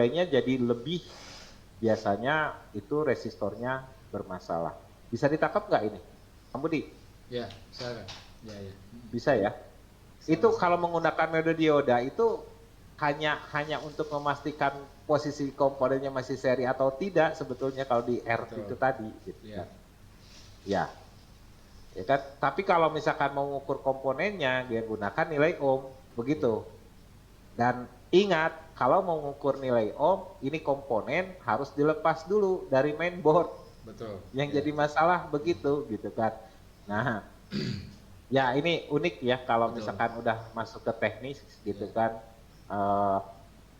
nilainya jadi lebih, biasanya itu resistornya bermasalah. Bisa ditangkap nggak ini? Kamu di? Ya, silakan. Ya, ya. Bisa ya? Itu kalau menggunakan metode dioda itu hanya untuk memastikan posisi komponennya masih seri atau tidak sebetulnya kalau di R Betul. itu tadi gitu Ya. kan. Ya. Ya kan? Tapi kalau misalkan mau mengukur komponennya dia gunakan nilai ohm begitu. Dan ingat kalau mau mengukur nilai ohm ini komponen harus dilepas dulu dari mainboard. Betul. Yang Ya. jadi masalah begitu gitu kan. Nah, ya ini unik ya kalau Betul. misalkan udah masuk ke teknis gitu Ya. kan.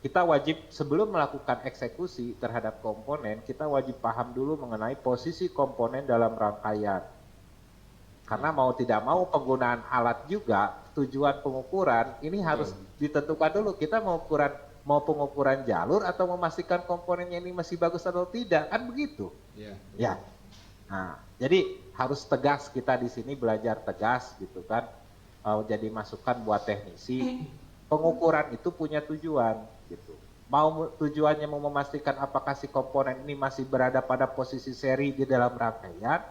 Kita wajib sebelum melakukan eksekusi terhadap komponen, kita wajib paham dulu mengenai posisi komponen dalam rangkaian. Karena mau tidak mau penggunaan alat juga, tujuan pengukuran ini harus ditentukan dulu. Kita mau pengukuran jalur atau memastikan komponennya ini masih bagus atau tidak, kan begitu. Ya. Ya. Nah, jadi harus tegas kita di sini belajar tegas gitu kan. Jadi masukan buat teknisi. Pengukuran itu punya tujuan gitu. Tujuannya mau memastikan apakah si komponen ini masih berada pada posisi seri di dalam rangkaian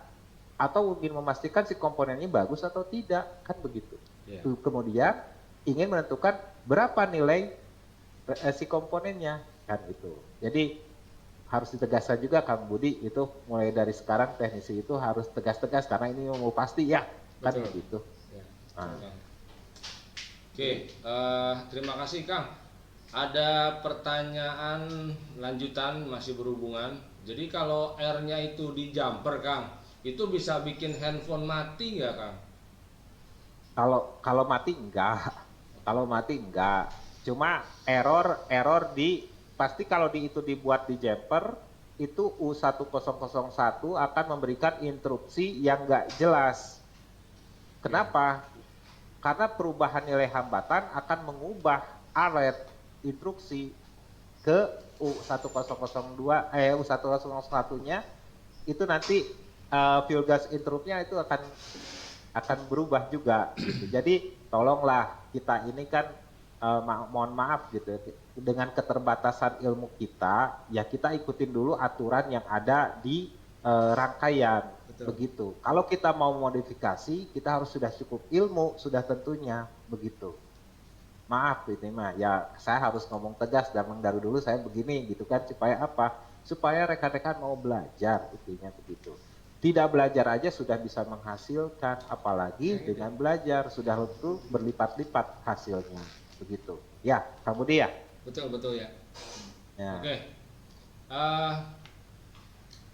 atau ingin memastikan si komponen ini bagus atau tidak, kan begitu. Yeah. Kemudian ingin menentukan berapa nilai si komponennya, kan itu. Jadi harus ditegaskan juga Kang Budi itu mulai dari sekarang teknisi itu harus tegas-tegas karena ini mau pasti ya, kan begitu. Ya. Nah. Oke, terima kasih Kang. Ada pertanyaan lanjutan masih berhubungan. Jadi kalau R-nya itu di jumper Kang, itu bisa bikin handphone mati nggak Kang? Kalau mati enggak, kalau mati enggak. Cuma error pasti kalau itu dibuat di jumper itu U1001 akan memberikan interupsi yang enggak jelas. Kenapa? Karena perubahan nilai hambatan akan mengubah aret instruksi ke U1001-nya itu nanti fuel gas interruptnya itu akan berubah juga gitu. Jadi tolonglah kita ini kan mohon maaf gitu dengan keterbatasan ilmu kita ya kita ikutin dulu aturan yang ada di rangkaian. Betul. Begitu. Kalau kita mau modifikasi, kita harus sudah cukup ilmu, sudah tentunya begitu. Maaf ini mah, ya saya harus ngomong tegas dan dari dulu saya begini gitu kan, supaya apa? Supaya rekan-rekan mau belajar, intinya begitu. Tidak belajar aja sudah bisa menghasilkan, apalagi dengan belajar sudah tentu berlipat-lipat hasilnya, begitu. Ya, kamu dia. Betul ya. Ya. Oke.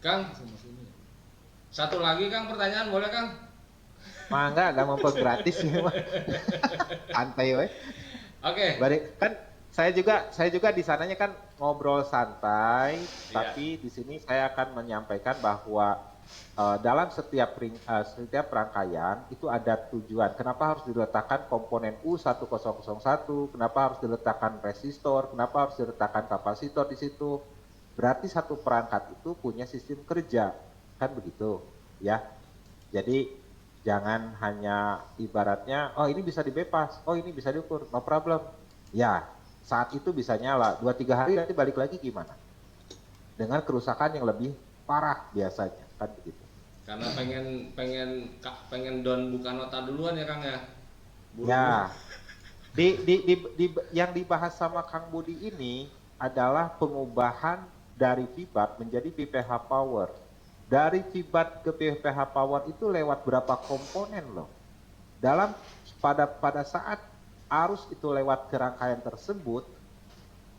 Kang, satu lagi Kang pertanyaan boleh Kang? Mangga nggak mau gratis nih mah. Santai we. Oke. Kan saya juga di sananya kan ngobrol santai, tapi di sini saya akan menyampaikan bahwa dalam setiap rangkaian itu ada tujuan. Kenapa harus diletakkan komponen U1001? Kenapa harus diletakkan resistor? Kenapa harus diletakkan kapasitor di situ? Berarti satu perangkat itu punya sistem kerja. Kan begitu ya. Jadi jangan hanya ibaratnya oh ini bisa dibepas, oh ini bisa diukur, no problem ya saat itu bisa nyala 2-3 hari nanti balik lagi gimana dengan kerusakan yang lebih parah biasanya kan begitu. Karena pengen down buka nota duluan ya Kang ya. Ya yang dibahas sama Kang Budi ini adalah pengubahan dari VBAT menjadi VPH power. Dari VBAT ke VPH power itu lewat berapa komponen loh. Pada saat arus itu lewat ke rangkaian tersebut,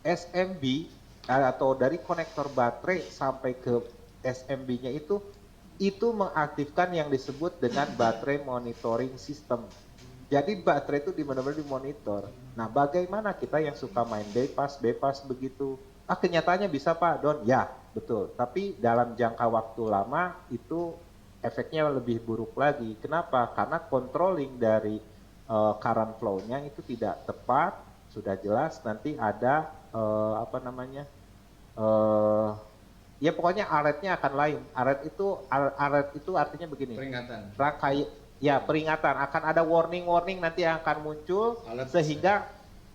SMB atau dari konektor baterai sampai ke SMB-nya itu mengaktifkan yang disebut dengan baterai monitoring system. Jadi baterai itu benar-benar dimonitor. Nah, bagaimana kita yang suka main bypass begitu? Kenyataannya bisa Pak Don, ya betul. Tapi dalam jangka waktu lama itu efeknya lebih buruk lagi. Kenapa? Karena controlling dari current flow-nya itu tidak tepat. Sudah jelas nanti ada ya pokoknya alertnya akan lain. Alert itu artinya begini. Peringatan. Peringatan akan ada warning nanti yang akan muncul alert sehingga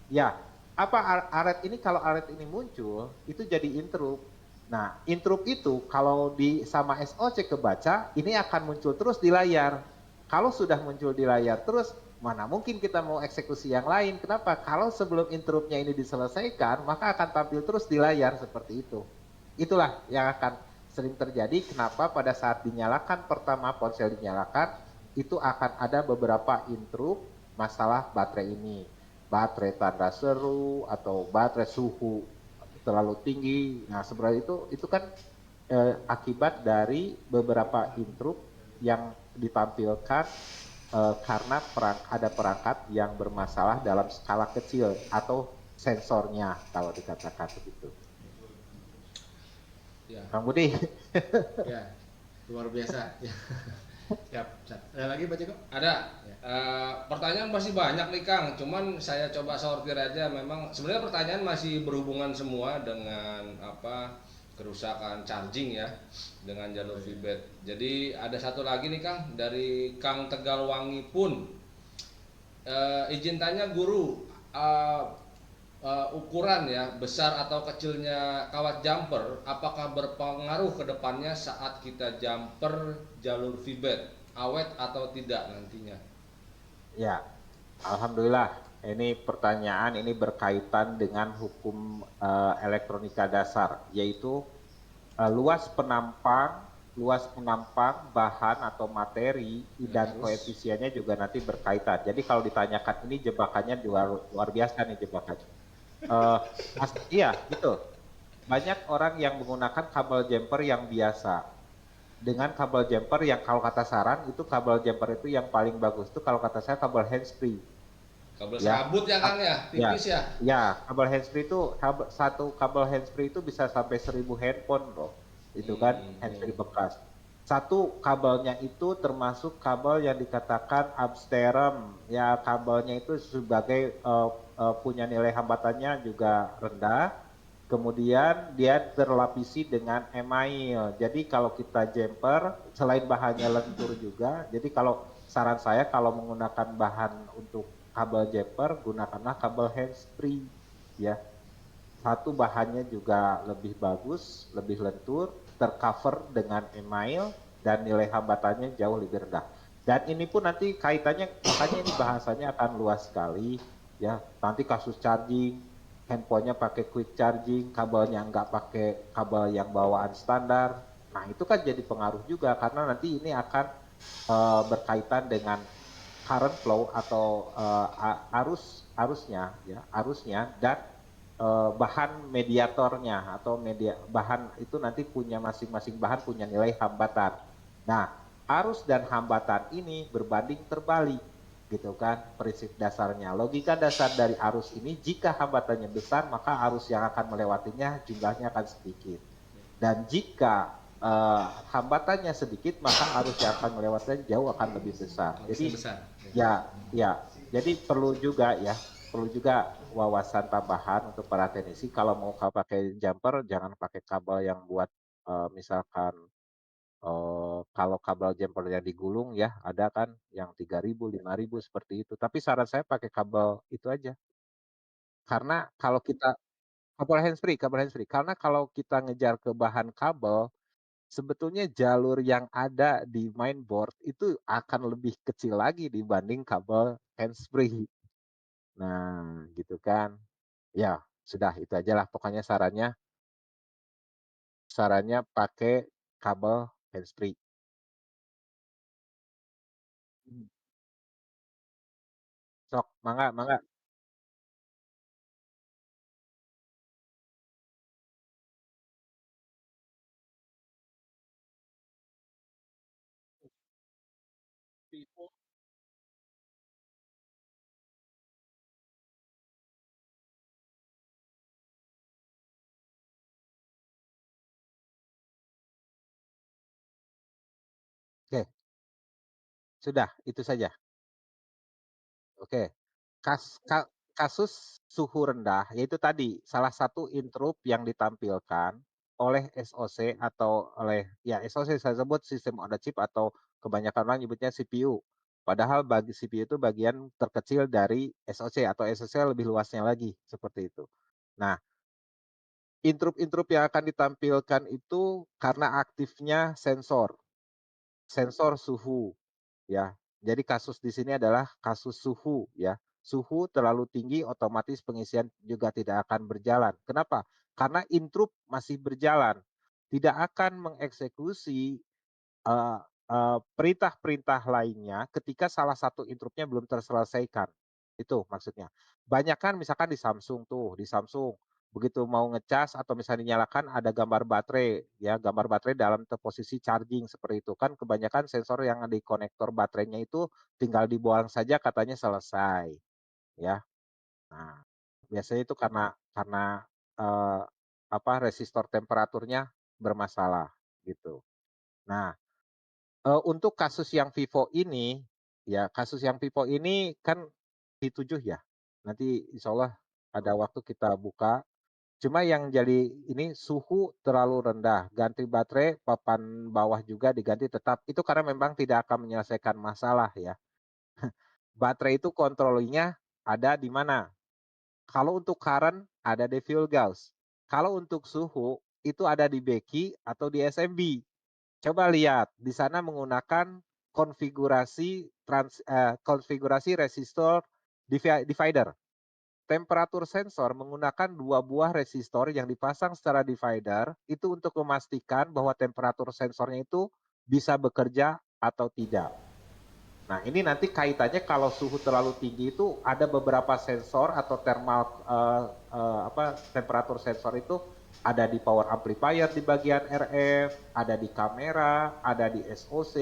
ya apa aret ini, kalau aret ini muncul itu jadi intrup. Nah, intrup itu kalau di sama SOC kebaca, ini akan muncul terus di layar. Kalau sudah muncul di layar terus, mana mungkin kita mau eksekusi yang lain. Kenapa? Kalau sebelum intrupnya ini diselesaikan, maka akan tampil terus di layar seperti itu. Itulah yang akan sering terjadi. Kenapa pada saat dinyalakan pertama ponsel dinyalakan, itu akan ada beberapa intrup masalah baterai ini, baterai tanda seru atau baterai suhu terlalu tinggi. Nah, sebenarnya itu kan akibat dari beberapa intrup yang ditampilkan karena ada perangkat yang bermasalah dalam skala kecil atau sensornya kalau dikatakan begitu. Ya, Kang Budi. Ya, luar biasa. Ya. Siap, siap. Ada lagi Pak Ciko? ada. Ya. Pertanyaan masih banyak nih Kang, cuman saya coba sortir aja. Memang sebenarnya pertanyaan masih berhubungan semua dengan apa kerusakan charging ya dengan jalur feedback. Jadi ada satu lagi nih Kang dari Kang Tegalwangi pun. Izin tanya guru, ukuran ya besar atau kecilnya kawat jumper apakah berpengaruh ke depannya saat kita jumper jalur feedback awet atau tidak nantinya? Ya, alhamdulillah. Ini pertanyaan ini berkaitan dengan hukum elektronika dasar, yaitu luas penampang bahan atau materi Dan dan koefisiennya juga nanti berkaitan. Jadi kalau ditanyakan ini jebakannya luar, luar biasa nih jebakannya. Iya, gitu. Banyak orang yang menggunakan kabel jumper yang biasa. Dengan kabel jumper yang kalau kata saran itu kabel jumper itu yang paling bagus itu kalau kata saya kabel handsfree. kabel Ya, serabut ya Kang ya, ya, tipis ya. ya, kabel handsfree itu satu kabel handsfree itu bisa sampai 1000 handphone loh. Itu kan handsfree Hmm. bekas. Satu kabelnya itu termasuk kabel yang dikatakan absterem. Ya, kabelnya itu sebagai punya nilai hambatannya juga rendah. Kemudian dia terlapisi dengan email. Jadi kalau kita jumper, selain bahannya lentur juga, jadi kalau saran saya kalau menggunakan bahan untuk kabel jumper, gunakanlah kabel handsfree ya. Satu bahannya juga lebih bagus, lebih lentur, tercover dengan email dan nilai hambatannya jauh lebih rendah. Dan ini pun nanti kaitannya, makanya ini bahasanya akan luas sekali ya. Nanti kasus charging, handphonenya pakai quick charging, kabelnya nggak pakai kabel yang bawaan standar. Nah itu kan jadi pengaruh juga karena nanti ini akan berkaitan dengan current flow atau arusnya ya arusnya dan bahan mediatornya atau bahan itu nanti punya masing-masing bahan punya nilai hambatan. Nah, arus dan hambatan ini berbanding terbalik gitu kan prinsip dasarnya. Logika dasar dari arus ini jika hambatannya besar maka arus yang akan melewatinya jumlahnya akan sedikit. Dan jika hambatannya sedikit maka arus yang akan melewatinya jauh akan lebih besar. Arusnya Jadi besar. ya, ya. Jadi perlu juga wawasan tambahan untuk para teknisi kalau mau pakai jumper jangan pakai kabel yang buat misalkan kalau kabel jumper yang digulung ya ada kan yang 3.000, 5.000 seperti itu. Tapi saran saya pakai kabel itu aja. Karena kalau kita kabel handsfree. Karena kalau kita ngejar ke bahan kabel, sebetulnya jalur yang ada di mainboard itu akan lebih kecil lagi dibanding kabel handsfree. Nah, gitu kan. Ya, sudah itu aja lah pokoknya sarannya pakai kabel handsfree. Hmm. Sok, mangga, mangga. Oke, sudah itu saja. Oke. Kasus suhu rendah yaitu tadi salah satu intrup yang ditampilkan oleh SOC atau oleh ya SOC saya sebut sistem on the chip atau kebanyakan orang nyebutnya CPU. Padahal bagi CPU itu bagian terkecil dari SoC atau SoC lebih luasnya lagi, seperti itu. Nah, intrup-intrup yang akan ditampilkan itu karena aktifnya sensor, sensor suhu ya. Jadi kasus di sini adalah kasus suhu ya. Suhu terlalu tinggi otomatis pengisian juga tidak akan berjalan. Kenapa? Karena intrup masih berjalan. Tidak akan mengeksekusi Eee perintah-perintah lainnya ketika salah satu intrupnya belum terselesaikan, itu maksudnya. Banyak kan misalkan di Samsung tuh, di Samsung begitu mau ngecas atau misalnya dinyalakan ada gambar baterai, ya gambar baterai dalam posisi charging seperti itu, kan kebanyakan sensor yang di konektor baterainya itu tinggal dibuang saja katanya selesai, ya. Nah, biasanya itu karena, resistor temperaturnya bermasalah, gitu. Nah, untuk kasus yang Vivo ini, ya kasus yang Vivo ini kan V7 ya, nanti insya Allah ada waktu kita buka. Cuma yang jadi ini suhu terlalu rendah, ganti baterai papan bawah juga diganti tetap, itu karena memang tidak akan menyelesaikan masalah ya. Baterai itu kontrolnya ada di mana? Kalau untuk current ada di fuel gauge, kalau untuk suhu itu ada di Becky atau di SMB. Coba lihat, di sana menggunakan konfigurasi resistor divider. Temperatur sensor menggunakan 2 buah resistor yang dipasang secara divider, itu untuk memastikan bahwa temperatur sensornya itu bisa bekerja atau tidak. Nah, ini nanti kaitannya kalau suhu terlalu tinggi itu ada beberapa sensor atau temperatur sensor itu ada di power amplifier di bagian RF, ada di kamera, ada di SoC,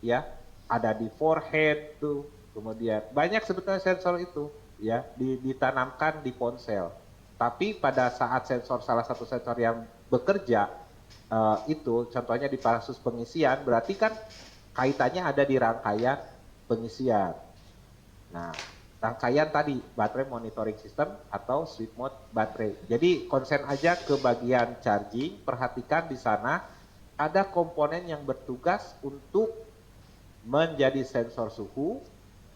ya, ada di forehead tuh. Kemudian banyak sebetulnya sensor itu ya ditanamkan di ponsel. Tapi pada saat salah satu sensor yang bekerja itu contohnya di kasus pengisian berarti kan kaitannya ada di rangkaian pengisian. Nah, rangkaian tadi baterai monitoring system atau sleep mode baterai. Jadi konsen aja ke bagian charging, perhatikan di sana ada komponen yang bertugas untuk menjadi sensor suhu,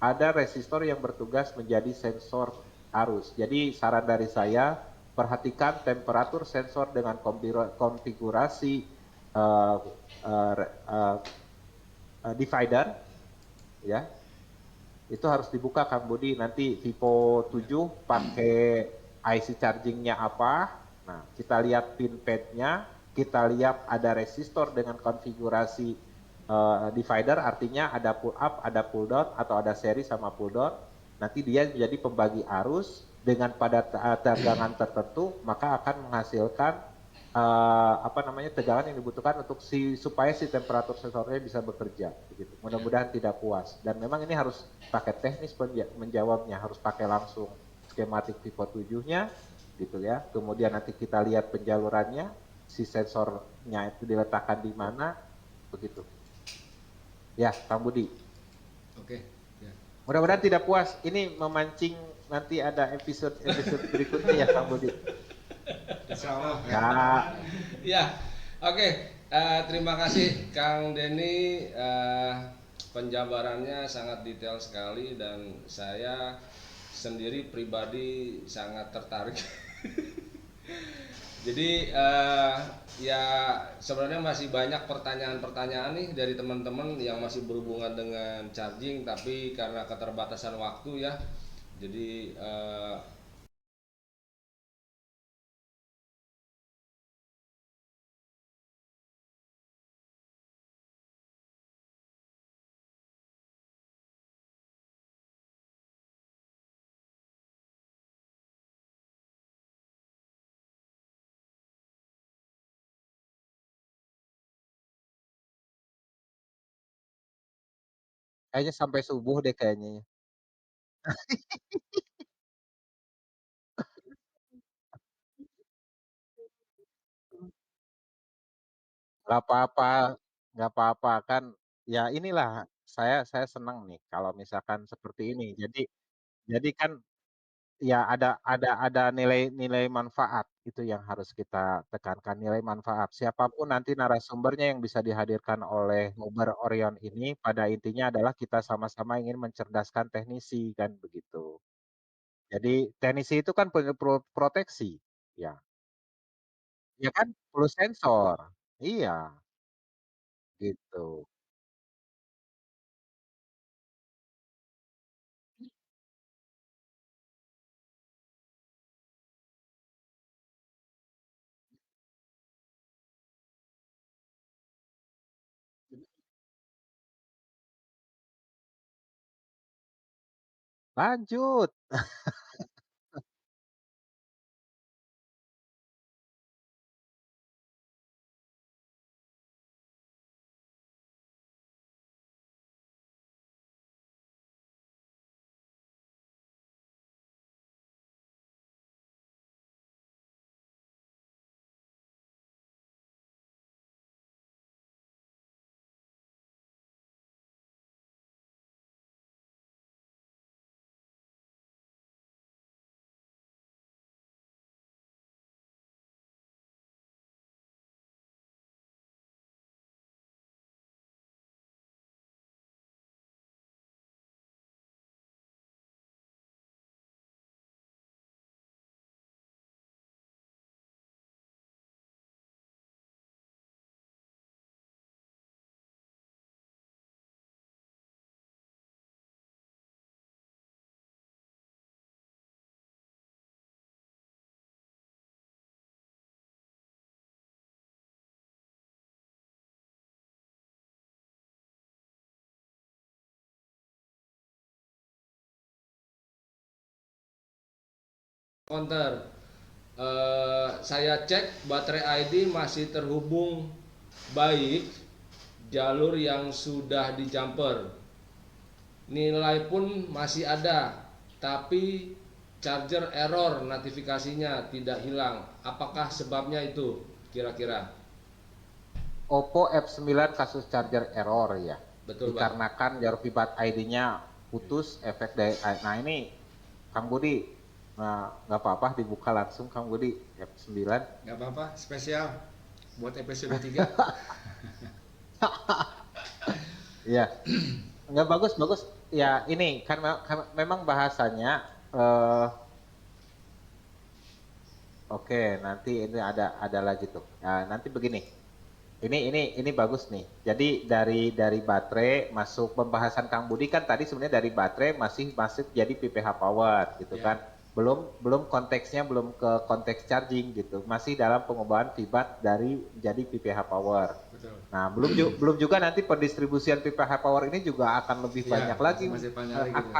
ada resistor yang bertugas menjadi sensor arus. Jadi saran dari saya perhatikan temperatur sensor dengan konfigurasi uh, uh, uh, divider ya itu harus dibuka Kang Budi. Nanti Vivo 7 pakai IC chargingnya apa. Nah, kita lihat pin padnya, kita lihat ada resistor dengan konfigurasi divider, artinya ada pull up, ada pull down, atau ada seri sama pull down. Nanti dia menjadi pembagi arus dengan pada tegangan tertentu, maka akan menghasilkan tegangan yang dibutuhkan untuk supaya si temperatur sensornya bisa bekerja begitu. Mudah-mudahan tidak puas. Dan memang ini harus pakai teknis menjawabnya, harus pakai langsung skematik Vivo 7-nya gitu ya. Kemudian nanti kita lihat penjalurannya, si sensornya itu diletakkan di mana begitu. Ya, Kang Budi. Oke. Ya. Mudah-mudahan tidak puas. Ini memancing nanti ada episode berikutnya ya Kang Budi. Insya Allah. Ya, Ya, oke. Terima kasih Kang Denny. Penjabarannya sangat detail sekali dan saya sendiri pribadi sangat tertarik. Jadi ya sebenarnya masih banyak pertanyaan-pertanyaan nih dari teman-teman yang masih berhubungan dengan charging, tapi karena keterbatasan waktu ya, jadi kayaknya sampai subuh deh kayaknya. Nggak apa-apa, nggak apa-apa kan. Ya inilah saya senang nih kalau misalkan seperti ini. Jadi kan ya ada nilai manfaat itu yang harus kita tekankan, nilai manfaat. Siapapun nanti narasumbernya yang bisa dihadirkan oleh Uber Orion ini pada intinya adalah kita sama-sama ingin mencerdaskan teknisi kan begitu. Jadi teknisi itu kan punya proteksi, ya, ya kan perlu sensor, iya gitu. Lanjut, Counter. Saya cek baterai ID masih terhubung baik jalur yang sudah di jumper. Nilai pun masih ada, tapi charger error notifikasinya tidak hilang. Apakah sebabnya itu kira-kira? Oppo F9 kasus charger error ya, Betul, Bang. dikarenakan jalur pibat ID-nya putus efek dari, nah ini Kang Budi, nah nggak apa-apa dibuka langsung Kang Budi F9. Nggak apa-apa, spesial buat episode 3. Iya, nggak bagus bagus. Ya ini kan memang bahasanya eh oke nanti ini ada lagi tuh. Nah, nanti begini. Ini bagus nih. Jadi dari baterai masuk pembahasan Kang Budi kan tadi sebenarnya dari baterai masih masuk jadi PPH power gitu Ya. kan. Belum belum konteksnya belum ke konteks charging gitu. Masih dalam pengembangan fibat dari jadi PPH power. Betul. Nah, belum juga nanti pendistribusian PPH power ini juga akan lebih Iya, banyak lagi masih banyak lagi gitu.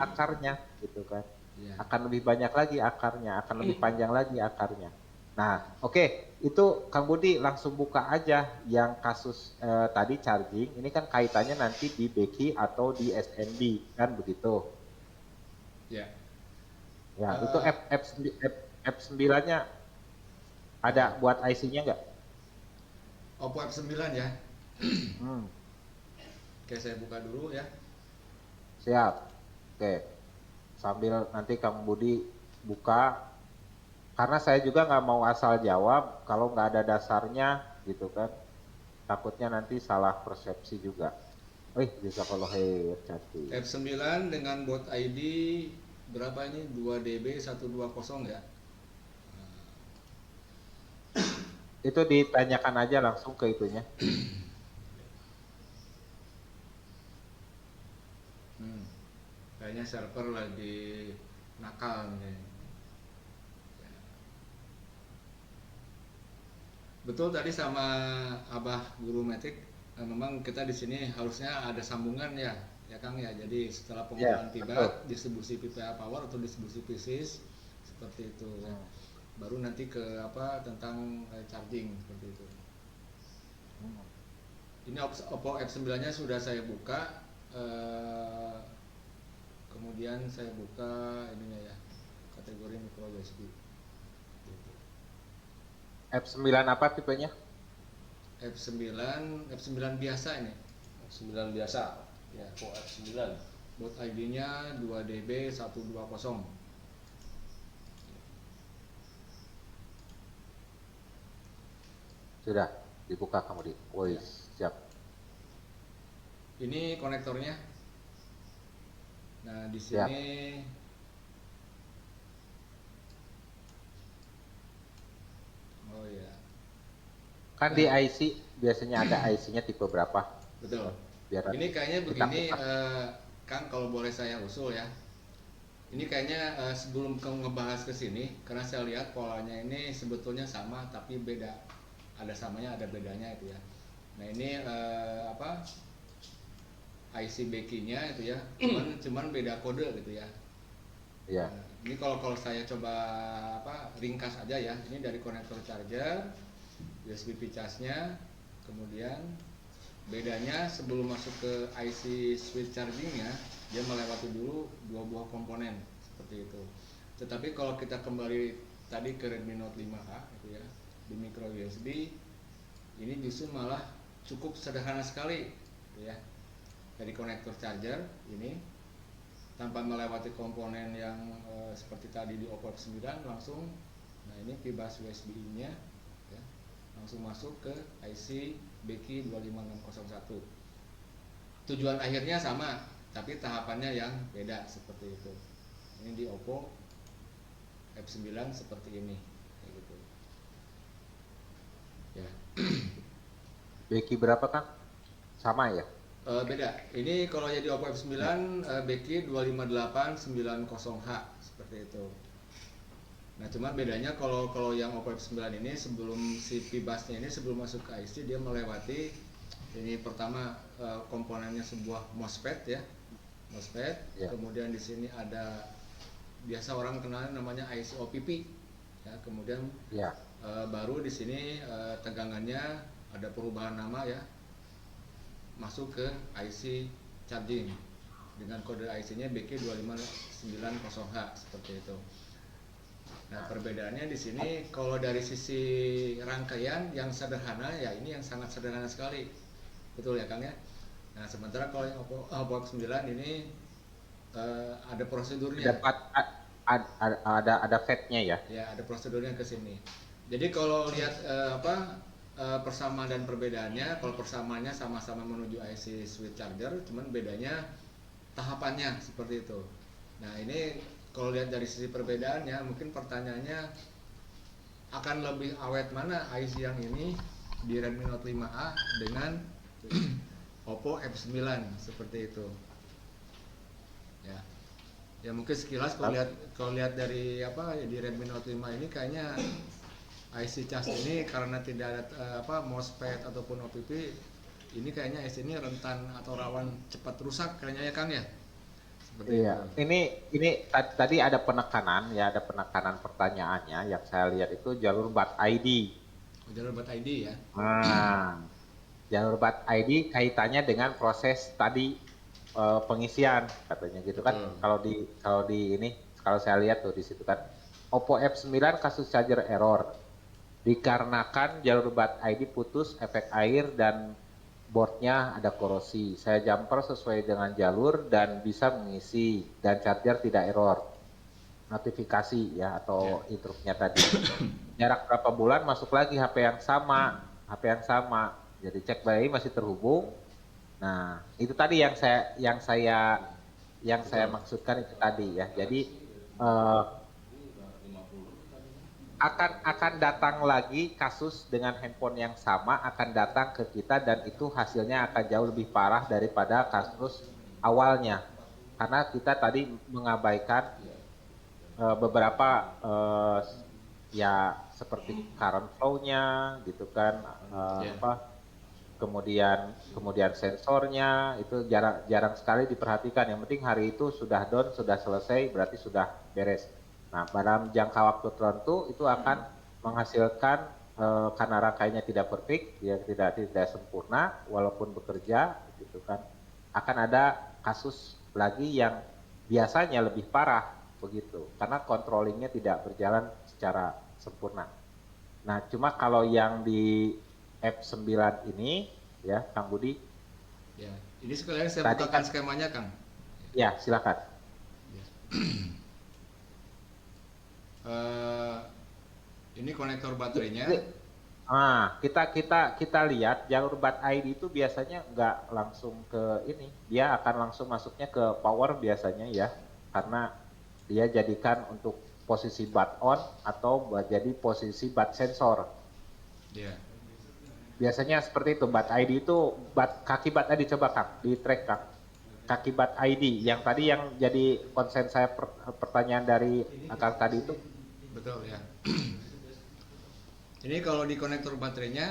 akarnya gitu kan. Iya. Akan lebih banyak lagi akarnya, akan lebih panjang lagi akarnya. Nah, oke, itu Kang Budi langsung buka aja yang kasus tadi charging. Ini kan kaitannya nanti di Becky atau di SNB kan begitu. Ya. Ya, itu Eh, F9-nya ada buat IC-nya nggak? Oppo F9 ya. Hmm, Oke, saya buka dulu ya. siap. Oke, sambil nanti Kang Budi buka. Karena saya juga nggak mau asal jawab kalau nggak ada dasarnya gitu kan. Takutnya nanti salah persepsi juga. Wih, bisa kalau cantik. F9 dengan bot ID berapa ini? 2DB 120 ya. Itu ditanyakan aja langsung ke itunya. Hmm. Kayaknya server lagi nakal nih. Betul tadi sama Abah Guru Metik, memang kita di sini harusnya ada sambungan ya, ya Kang ya. Jadi setelah Ya, pengolahan betul. pibat, distribusi PPA power atau distribusi PCS seperti itu. Ya. Hmm. Baru nanti ke apa tentang charging seperti itu. Hmm. Ini Oppo F9-nya sudah saya buka. Kemudian saya buka ininya ya, kategori micro USB. Gitu. F9 apa tipenya? F9 biasa ini. F9 biasa. Ya, kok F9. Bot ID-nya 2DB 120. Sudah dibuka kamu di. Woi, Ya. siap. Ini konektornya. Nah, di Siap. sini oh ya. Kan di Nah, IC biasanya ada IC-nya tipe berapa? betul. Biar Ini kayaknya kita begini, buka. Kang, kalau boleh saya usul ya. Ini kayaknya sebelum kamu ngebahas ke sini, karena saya lihat polanya ini sebetulnya sama tapi beda. Ada samanya, ada bedanya itu ya. Nah ini apa IC backing-nya itu ya, cuman beda kode gitu ya. Iya. Nah, ini kalau saya coba apa ringkas aja ya. Ini dari konektor charger, USB charge-nya, kemudian bedanya sebelum masuk ke IC switch charging-nya dia melewati dulu dua buah komponen seperti itu. Tetapi kalau kita kembali tadi ke Redmi Note 5A itu ya, di micro USB ini justru malah cukup sederhana sekali gitu ya. Dari konektor charger ini tanpa melewati komponen yang seperti tadi di Oppo F9 langsung, nah ini pibas USB-nya ya, langsung masuk ke IC BQ 25601. Tujuan akhirnya sama, tapi tahapannya yang beda seperti itu. Ini di Oppo F9 seperti ini, kayak gitu. Ya. Beki berapa kan? Sama ya? Beda. Ini kalau jadi Oppo F9 BQ 25890H seperti itu. Nah, cuman bedanya kalau yang Oppo F9 ini sebelum si pibasnya ini sebelum masuk ke IC dia melewati ini pertama komponennya sebuah MOSFET ya. MOSFET. Ya. Kemudian di sini ada biasa orang kenal namanya IC OPP. Ya, kemudian Iya. baru di sini tegangannya ada perubahan nama ya. Masuk ke IC charging dengan kode IC-nya BQ25990H seperti itu. Nah, perbedaannya di sini kalau dari sisi rangkaian yang sederhana ya ini yang sangat sederhana sekali. Betul ya, Kang ya? Nah, sementara kalau yang Oppo X9 ini ada prosedurnya. Ada FAT-nya ya? Ya, ada prosedurnya ke sini. Jadi kalau lihat persamaan dan perbedaannya, kalau persamaannya sama-sama menuju IC switch charger, cuman bedanya tahapannya seperti itu. Nah, ini kalau lihat dari sisi perbedaannya, mungkin pertanyaannya akan lebih awet mana IC yang ini di Redmi Note 5A dengan Oppo F9 seperti itu. Ya. Ya mungkin sekilas kalau lihat dari apa di Redmi Note 5 ini kayaknya IC charge ini karena tidak ada MOSFET ataupun OPP ini kayaknya IC ini rentan atau rawan cepat rusak kayaknya ya Kang ya. Seperti Iya. itu. Ini tadi ada penekanan ya, ada penekanan pertanyaannya yang saya lihat itu jalur BAT ID. Jalur buat ID ya. Nah, jalur BAT ID kaitannya dengan proses tadi pengisian katanya gitu kan. Betul. Kalau saya lihat tuh di situ kan Oppo F9 kasus charger error dikarenakan jalur BAT ID putus efek air dan boardnya ada korosi. Saya jumper sesuai dengan jalur dan bisa mengisi dan charger tidak error. Notifikasi ya atau instruknya tadi. Jarak berapa bulan masuk lagi HP yang sama. Jadi cek bayi masih terhubung. Nah, itu tadi yang saya maksudkan itu tadi ya. Jadi akan datang lagi kasus dengan handphone yang sama akan datang ke kita dan itu hasilnya akan jauh lebih parah daripada kasus awalnya karena kita tadi mengabaikan beberapa ya seperti current flow-nya gitu kan kemudian sensornya itu jarang sekali diperhatikan. Yang penting hari itu sudah down, sudah selesai, berarti sudah beres. Nah, dalam jangka waktu tertentu itu akan menghasilkan karena rangkainya tidak perfect, ya tidak sempurna, walaupun bekerja, gitu kan, akan ada kasus lagi yang biasanya lebih parah begitu, karena controllingnya tidak berjalan secara sempurna. Nah, cuma kalau yang di F9 ini, ya, Kang Budi. Ya, ini sekalian saya Tadi bukakan skemanya, Kang. Ya, silakan. Ini konektor baterainya. kita lihat jalur BAT ID itu biasanya nggak langsung ke ini, dia akan langsung masuknya ke power biasanya ya, karena dia jadikan untuk posisi BAT on atau jadi posisi BAT sensor. Iya. Biasanya seperti itu. BAT ID itu kaki BAT ID, coba Kang di track Kang. Kaki BAT ID yang tadi yang jadi konsen saya pertanyaan dari Kang tadi itu. Betul ya. Ini kalau di konektor baterainya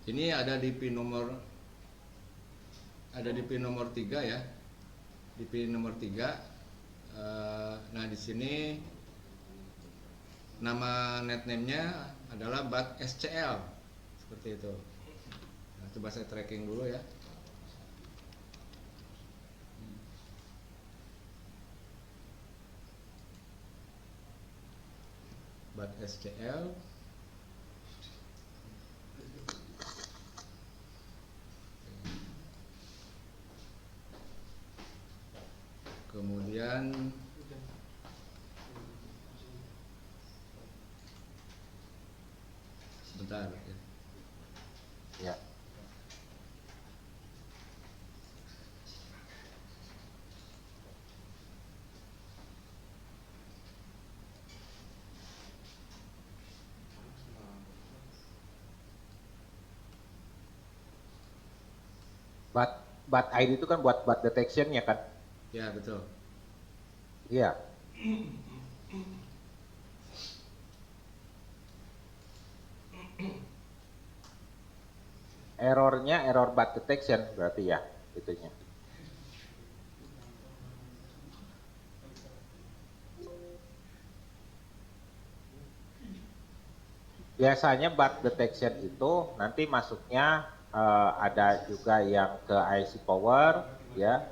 ini ada di pin nomor 3 ya. Di pin nomor 3. Nah, di sini nama net name-nya adalah BAT SCL. Seperti itu. Nah, coba saya tracking dulu ya. BAT SCL. Kemudian sebentar ya. Ya. BAT ID itu kan buat BAT detection ya kan? Ya, betul. Iya. Errornya error BAT detection berarti ya itunya. Biasanya BAT detection itu nanti masuknya ada juga yang ke IC power ya,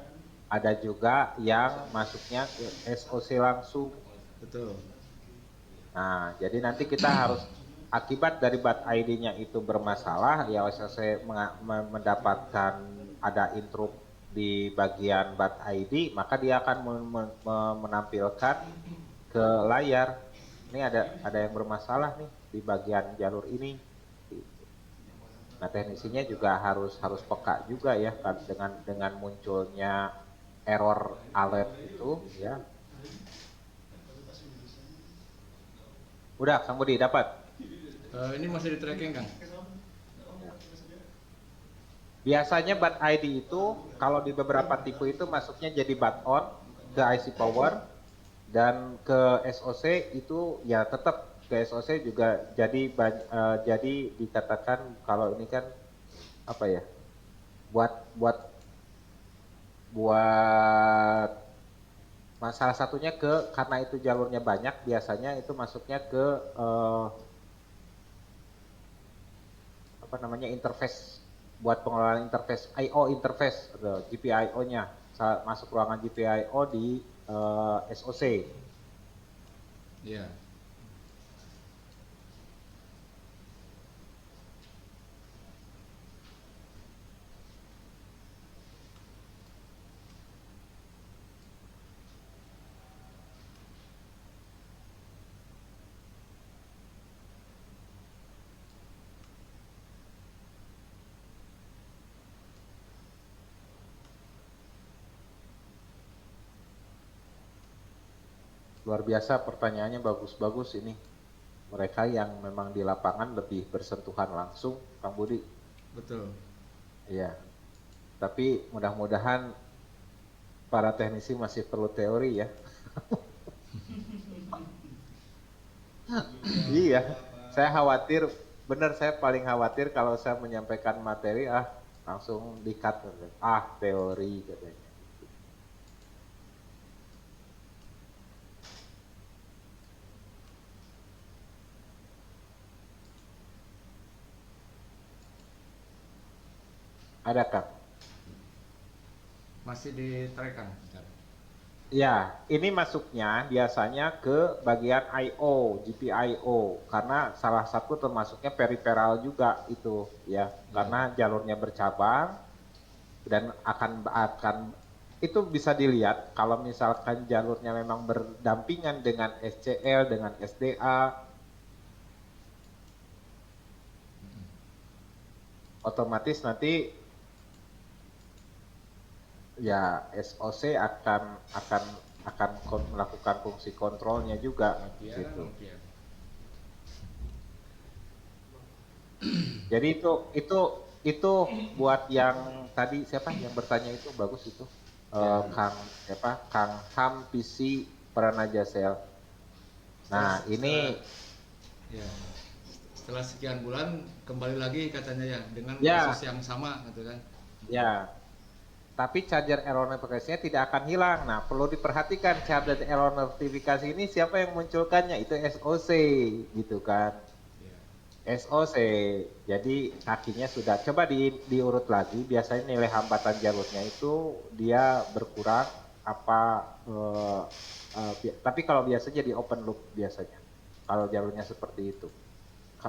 ada juga yang masuknya ke SOC langsung. Betul. Nah, jadi nanti kita harus akibat dari BAT ID-nya itu bermasalah, ya SOC mendapatkan ada intrup di bagian BAT ID, maka dia akan menampilkan ke layar, ini ada yang bermasalah nih di bagian jalur ini. Nah, teknisinya juga harus peka juga ya kan, dengan munculnya error alert itu ya. Udah, Kang Budi dapat. Ini masih di tracking, Kang. Biasanya BAT ID itu kalau di beberapa tipe itu masuknya jadi BAT on ke IC power, dan ke SOC itu ya tetap ke SOC juga jadi dikatakan kalau ini kan apa ya, buat salah satunya karena itu jalurnya banyak, biasanya itu masuknya ke apa namanya, interface, buat pengelolaan interface I/O interface, GPIO-nya masuk ruangan GPIO di SOC. Iya. Luar biasa, pertanyaannya bagus-bagus ini. Mereka yang memang di lapangan lebih bersentuhan langsung, Kang Budi. Betul. Iya. Tapi mudah-mudahan para teknisi masih perlu teori ya. Iya, saya khawatir, benar, saya paling khawatir kalau saya menyampaikan materi langsung di-cut, teori katanya. Ada Kang? Masih di track, Kang. Ya, ini masuknya biasanya ke bagian I/O, GPIO, karena salah satu termasuknya periferal juga itu ya, karena jalurnya bercabang dan akan itu bisa dilihat kalau misalkan jalurnya memang berdampingan dengan SCL, dengan SDA, otomatis nanti ya SoC akan melakukan fungsi kontrolnya juga Ampere, gitu. ampere. Jadi itu buat yang tadi siapa yang bertanya itu bagus itu. Kang siapa? Kang Ham PC Pranajasel. Nah, ini Ya, setelah sekian bulan kembali lagi katanya ya dengan Ya. proses yang sama gitu kan. ya, tapi charger error notification tidak akan hilang. Nah, perlu diperhatikan charger error notifikasi ini siapa yang munculkannya? Itu SoC gitu kan. Ya. SoC. Jadi kakinya sudah coba diurut lagi. Biasanya nilai hambatan jalurnya itu dia berkurang apa tapi kalau biasanya di open loop biasanya. Kalau jalurnya seperti itu.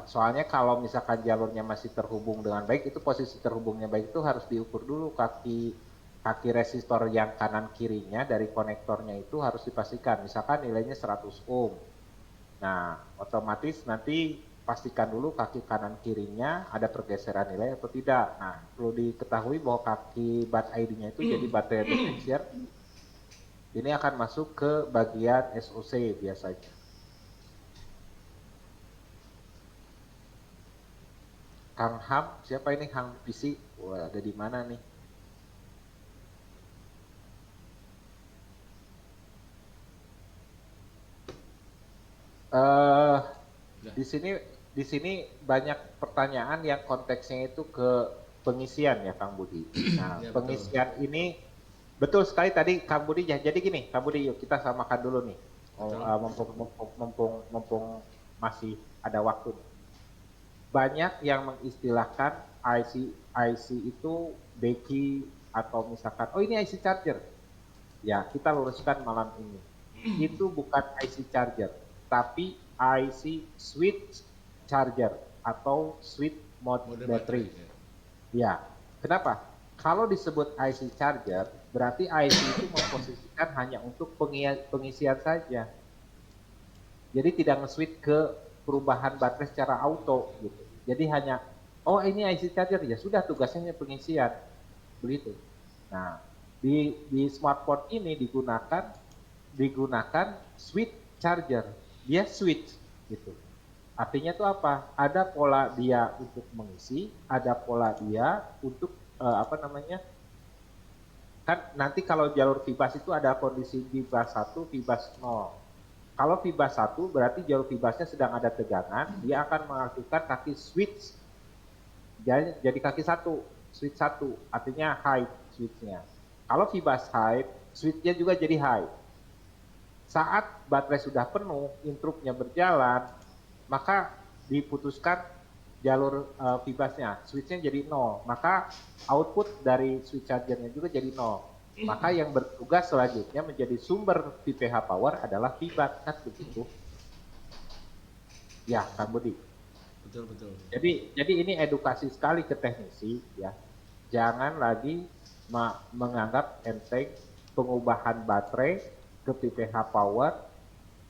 Soalnya kalau misalkan jalurnya masih terhubung dengan baik, itu posisi terhubungnya baik itu harus diukur dulu kaki resistor yang kanan kirinya dari konektornya itu harus dipastikan. Misalkan nilainya 100 ohm. Nah, otomatis nanti pastikan dulu kaki kanan kirinya ada pergeseran nilai atau tidak. Nah, perlu diketahui bahwa kaki bat ID-nya itu jadi baterai differential. Ini akan masuk ke bagian SoC biasanya. Kang Ham, siapa ini Ham PC? Wah, ada di mana nih? Di sini banyak pertanyaan yang konteksnya itu ke pengisian ya Kang Budi. Nah, Ya, pengisian ini betul sekali tadi Kang Budi ya. Jadi gini, Kang Budi yuk kita samakan dulu nih. Mumpung masih ada waktu. Banyak yang mengistilahkan IC itu beki atau misalkan, oh ini IC charger. Ya, kita luruskan malam ini. Itu bukan IC charger, tapi IC switch charger atau switch mode battery. Ya, kenapa? Kalau disebut IC charger, berarti IC itu memposisikan hanya untuk pengisian saja. Jadi tidak nge-switch ke perubahan baterai secara auto gitu. Jadi hanya oh ini IC charger ya sudah tugasnya pengisian begitu. Nah di smartphone ini digunakan switch charger, dia switch gitu. Artinya itu apa? Ada pola dia untuk mengisi, ada pola dia untuk kan nanti kalau jalur Fibas itu ada kondisi Fibas 1, Fibas 0. Kalau Fibas 1 berarti jalur Fibasnya sedang ada tegangan, dia akan mengaktifkan kaki switch. Jadi kaki 1, switch 1, artinya high switchnya. Kalau Fibas high, switchnya juga jadi high. Saat baterai sudah penuh, interruptnya berjalan, maka diputuskan jalur Fibasnya, switchnya jadi 0. Maka output dari switch chargernya juga jadi 0. Maka yang bertugas selanjutnya menjadi sumber VPH power adalah Fibas, kan begitu? Ya, Kang Budi. Betul. Jadi ini edukasi sekali ke teknisi, ya. Jangan lagi menganggap enteng pengubahan baterai ke VPH power,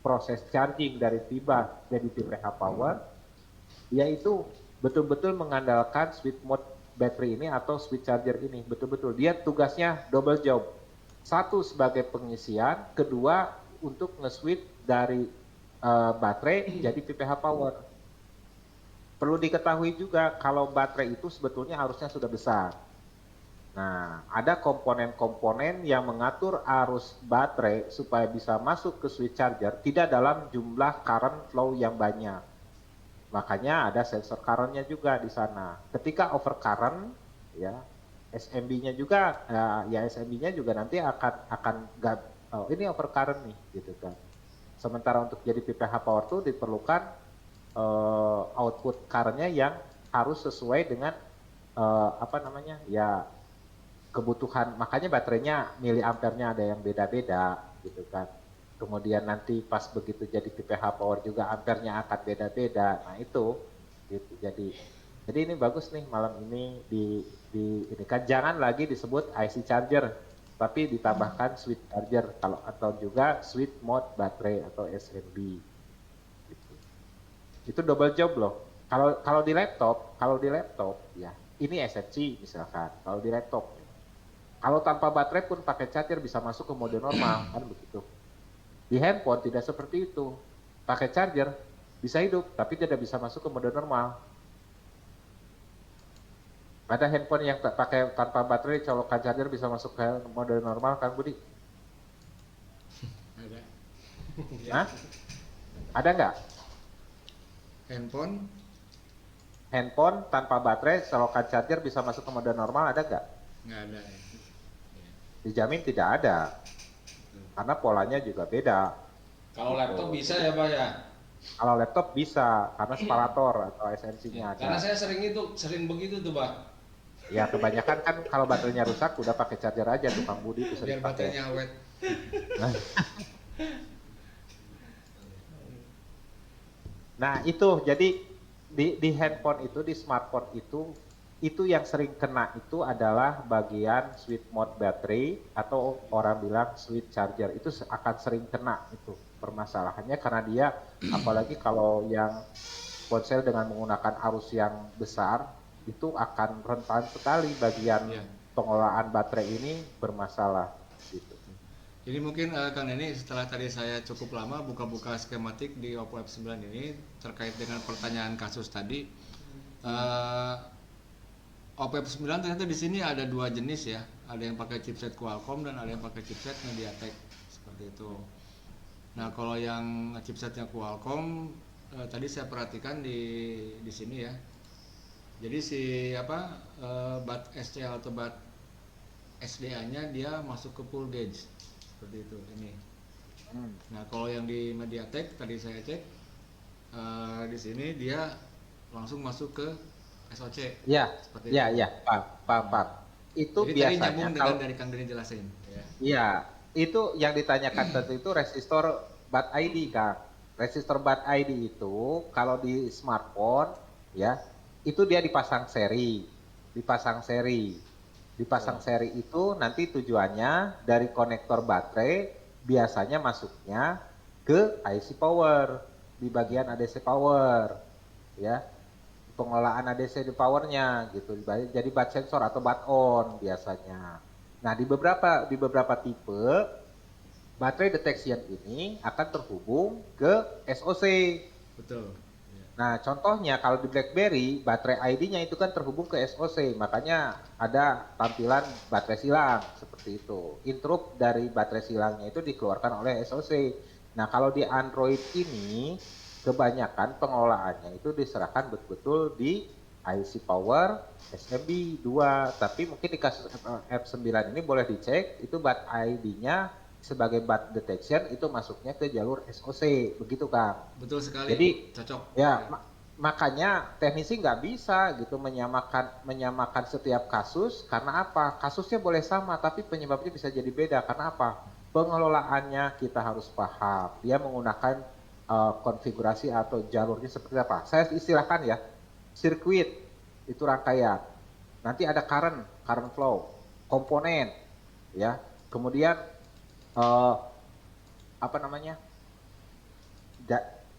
proses charging dari Fibas jadi VPH power, yaitu betul-betul mengandalkan switch mode battery ini atau switch charger ini, betul-betul dia tugasnya double job. Satu sebagai pengisian, kedua untuk nge-switch dari baterai jadi VPH power. Perlu diketahui juga kalau baterai itu sebetulnya harusnya sudah besar. Nah, ada komponen-komponen yang mengatur arus baterai supaya bisa masuk ke switch charger tidak dalam jumlah current flow yang banyak. Makanya ada sensor current-nya juga di sana. Ketika overcurrent, ya SMB-nya juga, SMB-nya juga nanti akan oh, ini overcurrent nih, gitu kan. Sementara untuk jadi PPH power itu diperlukan output current-nya yang harus sesuai dengan kebutuhan. Makanya baterainya miliampernya ada yang beda-beda, gitu kan. Kemudian nanti pas begitu jadi PPH power juga ampernya akan beda-beda. Nah itu gitu. Jadi ini bagus nih malam ini ini kan jangan lagi disebut IC charger, tapi ditambahkan switch charger atau juga switch mode baterai atau SMB. Gitu. Itu double job loh. Kalau di laptop ya ini esensi misalkan kalau di laptop. Kalau tanpa baterai pun pakai charger bisa masuk ke mode normal kan begitu. Di handphone tidak seperti itu. Pakai charger bisa hidup tapi tidak bisa masuk ke mode normal. Ada handphone yang pakai tanpa baterai colokan charger bisa masuk ke mode normal kan Budi? Ada. Hah? Ada nggak? Handphone tanpa baterai colokan charger bisa masuk ke mode normal ada nggak? Nggak ada ya. Dijamin tidak ada. Karena polanya juga beda. Kalau laptop bisa ya Pak ya? Kalau laptop bisa karena separator atau esensinya ada. Karena saya sering begitu tuh Pak. Ya kebanyakan kan kalau baterainya rusak udah pakai charger aja tuh Kang Budi bisa Biar dipakai. baterainya awet. Nah itu jadi di handphone itu di smartphone itu yang sering kena itu adalah bagian switch mode baterai atau orang bilang switch charger itu akan sering kena itu permasalahannya karena dia apalagi kalau yang ponsel dengan menggunakan arus yang besar itu akan rentan sekali bagian Iya. pengelolaan baterai ini bermasalah gitu. Jadi mungkin Kang Neni setelah tadi saya cukup lama buka-buka skematik di Oppo F9 ini terkait dengan pertanyaan kasus tadi. Oppo F9 ternyata di sini ada dua jenis ya, ada yang pakai chipset Qualcomm dan ada yang pakai chipset MediaTek seperti itu. Nah kalau yang chipsetnya Qualcomm tadi saya perhatikan di sini ya. Jadi si bat SCL atau bat SDA-nya dia masuk ke full gauge seperti itu ini. Nah kalau yang di MediaTek tadi saya cek di sini dia langsung masuk ke SoC. Ya, Seperti ya, itu. ya, Pak. Itu Jadi tadi biasanya nyambung dengan kalau dari Kang Deni jelasin. Ya. iya, itu yang ditanyakan tadi itu resistor bat ID Kang. Resistor bat ID itu kalau di smartphone ya, itu dia dipasang seri. Dipasang seri itu nanti tujuannya dari konektor baterai biasanya masuknya ke IC power di bagian ADC power ya. Pengelolaan ADC di powernya gitu jadi bat sensor atau bat on biasanya. Nah di beberapa tipe baterai detection ini akan terhubung ke SoC. Betul. Ya. Nah contohnya kalau di BlackBerry baterai ID-nya itu kan terhubung ke SoC, makanya ada tampilan baterai silang seperti itu. Interrupt dari baterai silangnya itu dikeluarkan oleh SoC. Nah kalau di Android ini kebanyakan pengelolaannya itu diserahkan betul-betul di IC Power SMB 2. Tapi mungkin di kasus F9 ini boleh dicek itu bat ID-nya sebagai bat detection itu masuknya ke jalur SoC, begitu Kang. Betul sekali. Jadi cocok. ya makanya teknisi nggak bisa gitu menyamakan setiap kasus karena apa? Kasusnya boleh sama tapi penyebabnya bisa jadi beda karena apa? Pengelolaannya kita harus paham. Dia menggunakan konfigurasi atau jalurnya seperti apa. Saya istilahkan ya, sirkuit itu rangkaian. Nanti ada current flow, komponen, ya. Kemudian apa namanya?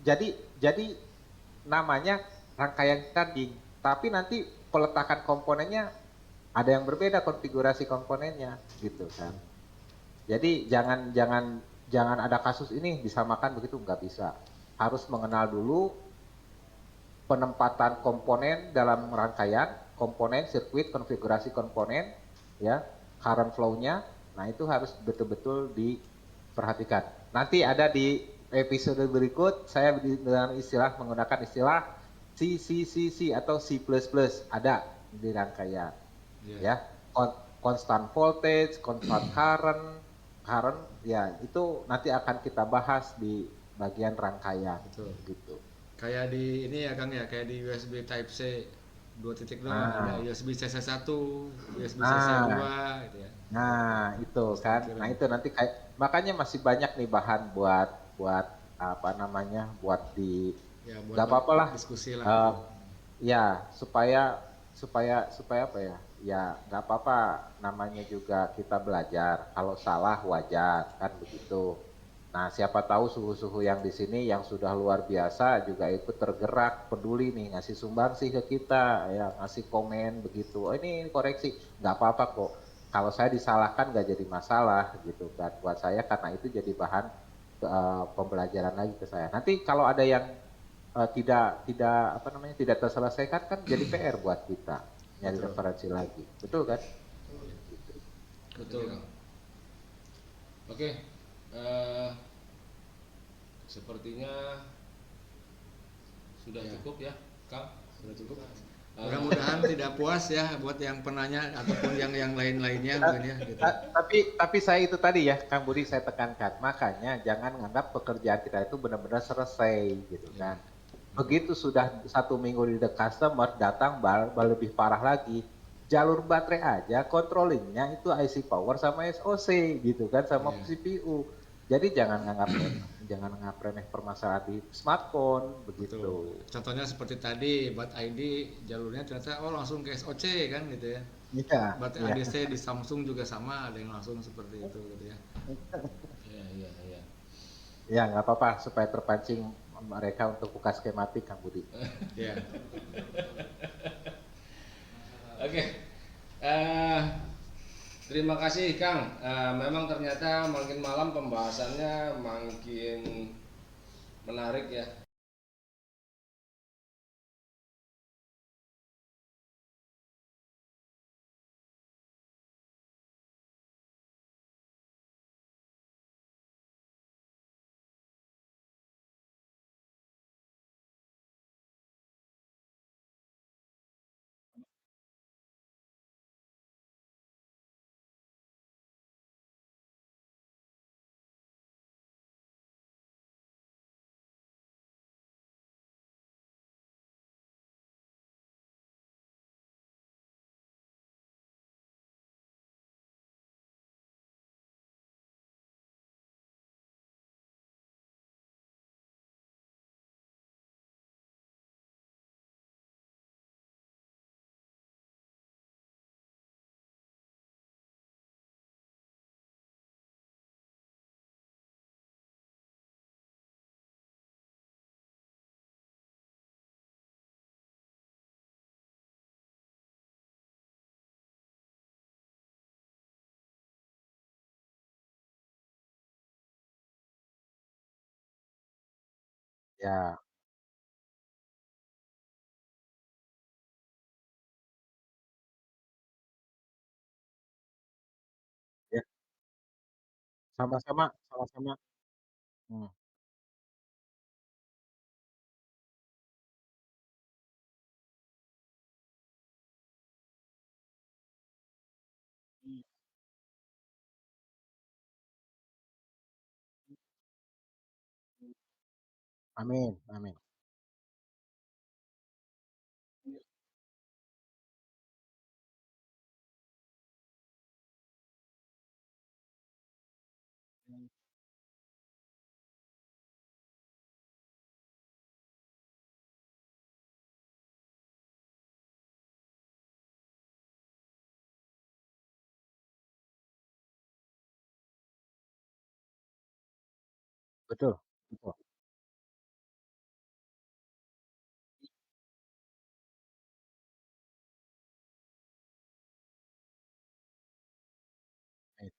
Jadi namanya rangkaian charging, tapi nanti peletakan komponennya ada yang berbeda konfigurasi komponennya, gitu kan. Jadi jangan ada kasus ini disamakan begitu, nggak bisa. Harus mengenal dulu penempatan komponen dalam rangkaian, komponen, sirkuit, konfigurasi komponen, ya, current flow-nya. Nah itu harus betul-betul diperhatikan. Nanti ada di episode berikut saya dengan menggunakan istilah C atau C++ ada di rangkaian, ya, constant voltage, constant current ya itu nanti akan kita bahas di bagian rangkaian. Betul. Gitu. Kayak di ini ya Kang ya, kayak di USB Type C 2.0 ada USB CC1, USB CC2 gitu ya. Nah, itu kan. Nah, itu nanti makanya masih banyak nih bahan buat apa namanya? Buat Ya, buat nggak apa-apa lah. diskusi lah. Ya, supaya apa ya? Ya, nggak apa-apa namanya juga kita belajar. Kalau salah wajar kan begitu. Nah, siapa tahu suhu-suhu yang di sini yang sudah luar biasa juga ikut tergerak, peduli nih, ngasih sumbangsi ke kita, ya ngasih komen begitu. Oh ini koreksi, nggak apa-apa kok. Kalau saya disalahkan nggak jadi masalah gitu kan. Buat saya karena itu jadi bahan pembelajaran lagi ke saya. Nanti kalau ada yang tidak tidak apa namanya tidak terselesaikan kan jadi PR buat kita nyari Betul. referensi lagi, betul kan? Gitu. Betul, Kang. Oke, eh, sepertinya sudah Ya. cukup ya, Kang. Sudah cukup. Eh, Mudah-mudahan tidak puas ya buat yang penanya ataupun yang lain-lainnya mungkin ya gitu. Tapi saya itu tadi ya, Kang Budi saya tekankan, makanya jangan menganggap pekerjaan kita itu benar-benar selesai gitu Ya. kan. Begitu sudah 1 minggu di the customer datang lebih parah lagi. Jalur baterai aja controllingnya itu IC power sama SoC gitu kan sama Iya. CPU. Jadi jangan anggap remeh permasalahan di smartphone begitu. Betul. Contohnya seperti tadi buat ID jalurnya ternyata langsung ke SoC kan gitu ya. Iya, Buat iya. ADC di Samsung juga sama ada yang langsung seperti itu gitu ya. iya, iya, iya. Ya nggak apa-apa supaya terpancing mereka untuk buka skematik Kang Budi. Ya. Oke, eh, terima kasih Kang. Memang ternyata makin malam pembahasannya makin menarik ya. Ya, ya, sama-sama, sama-sama. Hmm. Amin, amin. Betul, betul. Baik.